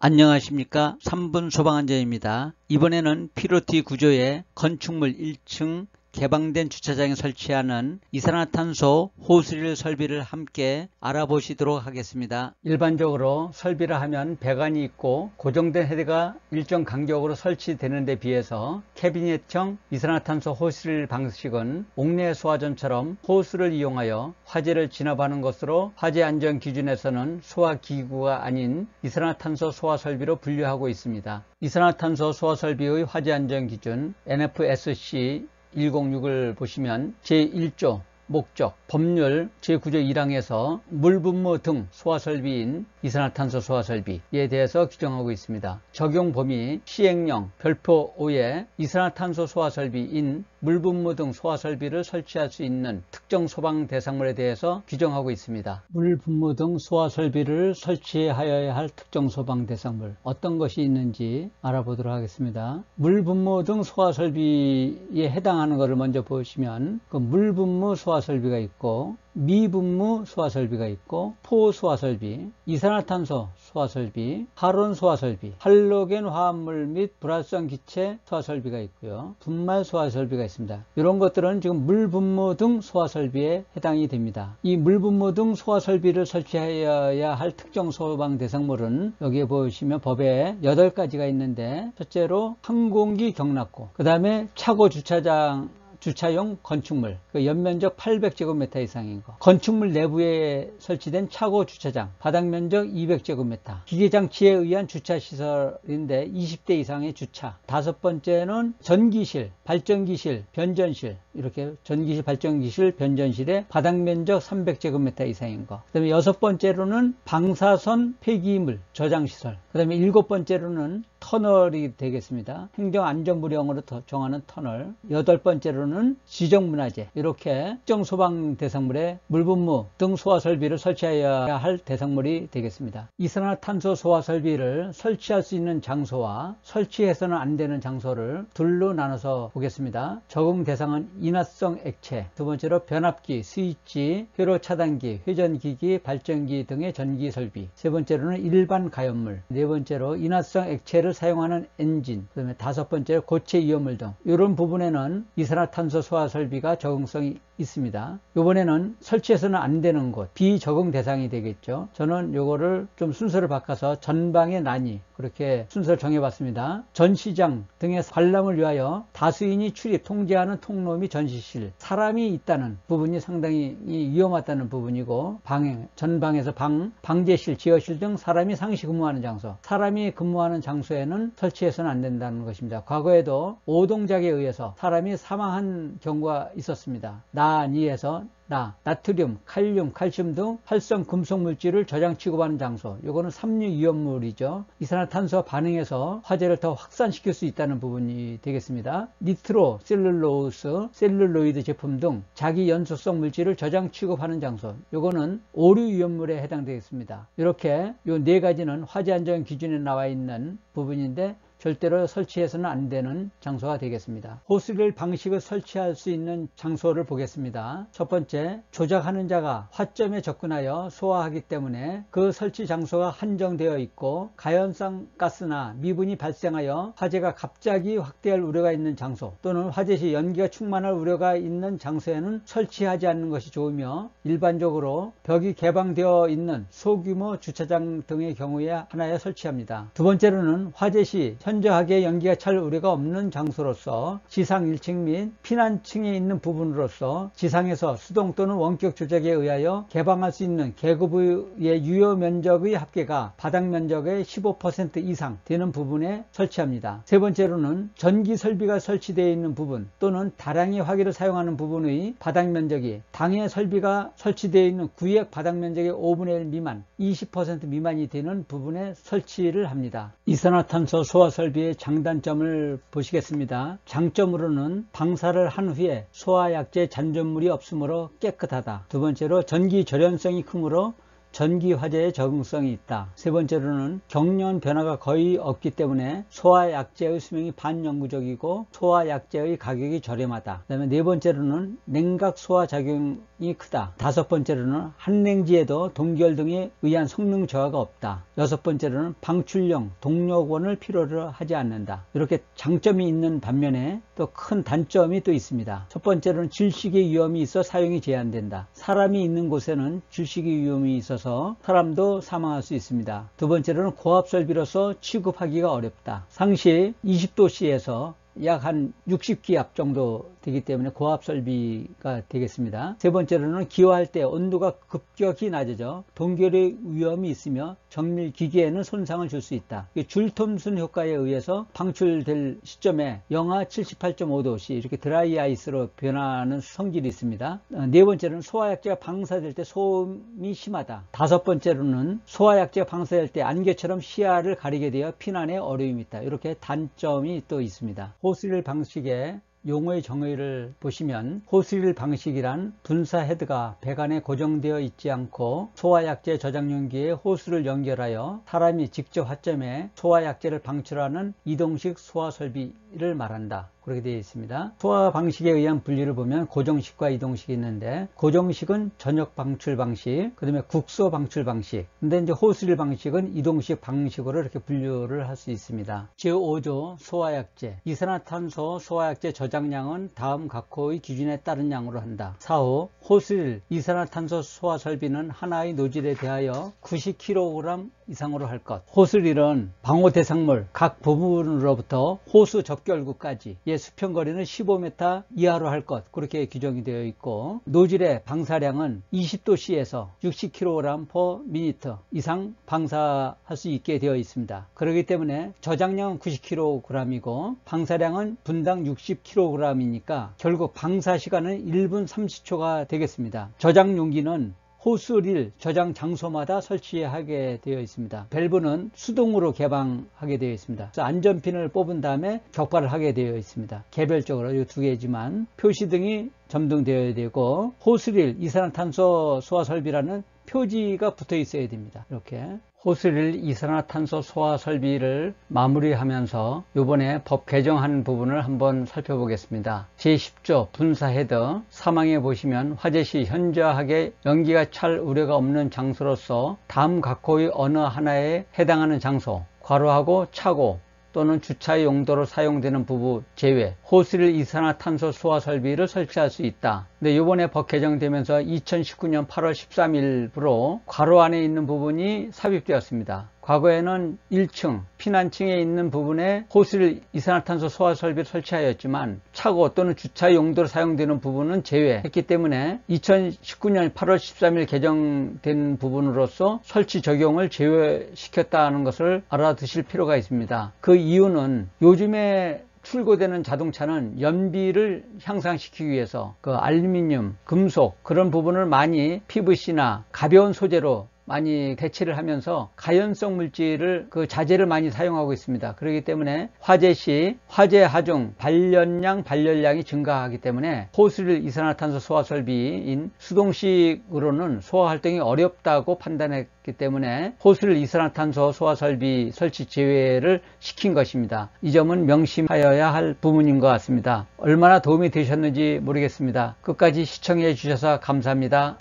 안녕하십니까. 3분 소방안전입니다. 이번에는 피로티 구조의 건축물 1층 개방된 주차장에 설치하는 이산화탄소 호스릴 설비를 함께 알아보시도록 하겠습니다. 일반적으로 설비를 하면 배관이 있고 고정된 헤드가 일정 간격으로 설치되는 데 비해서 캐비넷형 이산화탄소 호스릴 방식은 옥내 소화전처럼 호스를 이용하여 화재를 진압하는 것으로 화재 안전 기준에서는 소화기구가 아닌 이산화탄소 소화설비로 분류하고 있습니다. 이산화탄소 소화설비의 화재 안전 기준 NFSC 106을 보시면 제1조 목적, 법률 제9조 1항에서 물분무 등 소화설비인 이산화탄소 소화설비에 대해서 규정하고 있습니다. 적용 범위 시행령 별표 5에 이산화탄소 소화설비인 물분무 등 소화설비를 설치할 수 있는 특정 소방 대상물에 대해서 규정하고 있습니다. 물분무 등 소화설비를 설치하여야 할 특정 소방 대상물 어떤 것이 있는지 알아보도록 하겠습니다. 물분무 등 소화설비에 해당하는 것을 먼저 보시면 그 물분무 소화설비가 있고 미분무 소화설비가 있고 포소화설비, 이산화탄소 소화설비, 할온 소화설비, 할로겐 화합물 및 불활성 기체 소화설비가 있고요. 분말 소화설비가 있습니다. 이런 것들은 지금 물분무 등 소화설비에 해당이 됩니다. 이 물분무 등 소화설비를 설치해야 할 특정 소방 대상물은 여기에 보시면 법에 8가지가 있는데, 첫째로 항공기 경납고, 그 다음에 차고 주차용 건축물, 연면적 800제곱미터 이상인 거, 건축물 내부에 설치된 차고 주차장, 바닥면적 200제곱미터, 기계장치에 의한 주차시설인데 20대 이상의 주차. 5번째는 전기실, 발전기실, 변전실, 이렇게 전기실, 발전기실, 변전실의 바닥면적 300제곱미터 이상인 거. 그 다음에 6번째로는 방사선 폐기물 저장시설. 그 다음에 7번째로는 터널이 되겠습니다. 행정안전부령으로 정하는 터널. 8번째로는 지정문화재. 이렇게 특정 소방 대상물에 물분무 등 소화설비를 설치해야 할 대상물이 되겠습니다. 이산화탄소 소화설비를 설치할 수 있는 장소와 설치해서는 안 되는 장소를 둘로 나눠서 보겠습니다. 적응 대상은 인화성 액체, 두 번째로 변압기, 스위치, 회로 차단기, 회전기기, 발전기 등의 전기설비, 세 번째로는 일반 가연물, 네 번째로 인화성 액체를 사용하는 엔진, 그 다음에 5번째로 고체 이온물 등 이런 부분에는 이산화탄소 소화설비가 적응성이 있습니다. 이번에는 설치해서는 안 되는 곳, 비적응 대상이 되겠죠. 저는 요거를 좀 순서를 바꿔서 전방의 난이 그렇게 순서를 정해봤습니다. 전시장 등의 관람을 위하여 다수인이 출입, 통제하는 통로 및 전시실, 사람이 있다는 부분이 상당히 위험하다는 부분이고, 전방에서 방제실, 지어실 등 사람이 상시 근무하는 장소, 사람이 근무하는 장소에는 설치해서는 안 된다는 것입니다. 과거에도 오동작에 의해서 사람이 사망한 경우가 있었습니다. 난이에서 나트륨, 칼륨, 칼슘 등 활성 금속 물질을 저장 취급하는 장소, 이거는 삼류 위험물이죠. 이산화탄소 반응해서 화재를 더 확산시킬 수 있다는 부분이 되겠습니다. 니트로, 셀룰로스, 셀룰로이드 제품 등 자기 연소성 물질을 저장 취급하는 장소, 이거는 오류 위험물에 해당되겠습니다. 이렇게 이 4가지는 화재 안전 기준에 나와 있는 부분인데 절대로 설치해서는 안 되는 장소가 되겠습니다. 호스릴 방식을 설치할 수 있는 장소를 보겠습니다. 첫 번째, 조작하는 자가 화점에 접근하여 소화하기 때문에 그 설치 장소가 한정되어 있고 가연성 가스나 미분이 발생하여 화재가 갑자기 확대할 우려가 있는 장소, 또는 화재 시 연기가 충만할 우려가 있는 장소에는 설치하지 않는 것이 좋으며, 일반적으로 벽이 개방되어 있는 소규모 주차장 등의 경우에 하나에 설치합니다. 두 번째로는 화재 시 현저하게 연기가 찰 우려가 없는 장소로서 지상 1층 및 피난층에 있는 부분으로서 지상에서 수동 또는 원격 조작에 의하여 개방할 수 있는 계급의 유효 면적의 합계가 바닥 면적의 15% 이상 되는 부분에 설치합니다. 세 번째로는 전기 설비가 설치되어 있는 부분 또는 다량의 화기를 사용하는 부분의 바닥 면적이 당해 설비가 설치되어 있는 구역 바닥 면적의 5분의 1 미만, 20% 미만이 되는 부분에 설치를 합니다. 이산화탄소 소화설비의 장단점을 보시겠습니다. 장점으로는 방사를 한 후에 소화약재 잔존물이 없으므로 깨끗하다. 두 번째로 전기 절연성이 크므로 전기 화재에 적응성이 있다. 세 번째로는 경련 변화가 거의 없기 때문에 소화약제의 수명이 반영구적이고 소화약제의 가격이 저렴하다. 그 다음에 네 번째로는 냉각 소화작용이 크다. 다섯 번째로는 한랭지에도 동결 등에 의한 성능 저하가 없다. 여섯 번째로는 방출용 동력원을 필요로 하지 않는다. 이렇게 장점이 있는 반면에 또 큰 단점이 또 있습니다. 첫 번째로는 질식의 위험이 있어 사용이 제한된다. 사람이 있는 곳에는 질식의 위험이 있어서 사람도 사망할 수 있습니다. 두 번째로는 고압 설비로서 취급하기가 어렵다. 상시 20도씨에서 약 한 60기압 정도 되기 때문에 고압 설비가 되겠습니다. 세 번째로는 기화할 때 온도가 급격히 낮아져 동결의 위험이 있으며 정밀 기기에는 손상을 줄 수 있다. 줄톰슨 효과에 의해서 방출될 시점에 영하 78.5도씨 이렇게 드라이 아이스로 변하는 성질이 있습니다. 네 번째로는 소화약제가 방사될 때 소음이 심하다. 다섯 번째로는 소화약제가 방사될 때 안개처럼 시야를 가리게 되어 피난에 어려움이 있다. 이렇게 단점이 또 있습니다. 호스릴 방식의 용어의 정의를 보시면 호스릴 방식이란 분사 헤드가 배관에 고정되어 있지 않고 소화약제 저장용기에 호스를 연결하여 사람이 직접 화점에 소화약제를 방출하는 이동식 소화설비를 말한다. 그렇게 되어 있습니다. 소화 방식에 의한 분류를 보면 고정식과 이동식이 있는데, 고정식은 전역 방출 방식, 그 다음에 국소 방출 방식. 근데 이제 호스릴 방식은 이동식 방식으로 이렇게 분류를 할 수 있습니다. 제5조 소화약제. 이산화탄소 소화약제 저장량은 다음 각호의 기준에 따른 양으로 한다. 4호 호스릴 이산화탄소 소화 설비는 하나의 노즐에 대하여 90kg 이상으로 할 것. 호스릴은 방호 대상물 각 부분으로부터 호수 접결구까지 수평거리는 15m 이하로 할 것. 그렇게 규정이 되어 있고, 노즐의 방사량은 20도씨에서 60kg/min 이상 방사할 수 있게 되어 있습니다. 그렇기 때문에 저장량은 90kg이고 방사량은 분당 60kg이니까 결국 방사 시간은 1분 30초가 되겠습니다. 저장 용기는 호스릴 저장 장소마다 설치하게 되어 있습니다. 밸브는 수동으로 개방하게 되어 있습니다. 그래서 안전핀을 뽑은 다음에 격발을 하게 되어 있습니다. 개별적으로 이 두 개지만 표시등이 점등되어야 되고, 호스릴 이산화탄소 소화 설비라는 표지가 붙어 있어야 됩니다. 이렇게 호스릴 이산화탄소 소화 설비를 마무리하면서 이번에 법 개정한 부분을 한번 살펴보겠습니다. 제10조 분사 헤더. 사망에 보시면 화재 시 현저하게 연기가 찰 우려가 없는 장소로서 다음 각호의 어느 하나에 해당하는 장소, 괄호하고 차고 또는 주차 용도로 사용되는 부부 제외 호스릴 이산화탄소 소화 설비를 설치할 수 있다. 근데 이번에 법 개정되면서 2019년 8월 13일부로 괄호 안에 있는 부분이 삽입되었습니다. 과거에는 1층 피난층에 있는 부분에 호스릴 이산화탄소 소화 설비를 설치하였지만 차고 또는 주차 용도로 사용되는 부분은 제외했기 때문에 2019년 8월 13일 개정된 부분으로서 설치 적용을 제외시켰다는 것을 알아두실 필요가 있습니다. 그 이유는 요즘에 출고되는 자동차는 연비를 향상시키기 위해서 그 알루미늄, 금속 그런 부분을 많이 PVC나 가벼운 소재로 많이 대체를 하면서 가연성 물질을 자재를 많이 사용하고 있습니다. 그렇기 때문에 화재 시 화재 하중 발열량이 증가하기 때문에 호스릴 이산화탄소 소화 설비인 수동식으로는 소화 활동이 어렵다고 판단했기 때문에 호스릴 이산화탄소 소화 설비 설치 제외를 시킨 것입니다. 이 점은 명심하여야 할 부분인 것 같습니다. 얼마나 도움이 되셨는지 모르겠습니다. 끝까지 시청해 주셔서 감사합니다.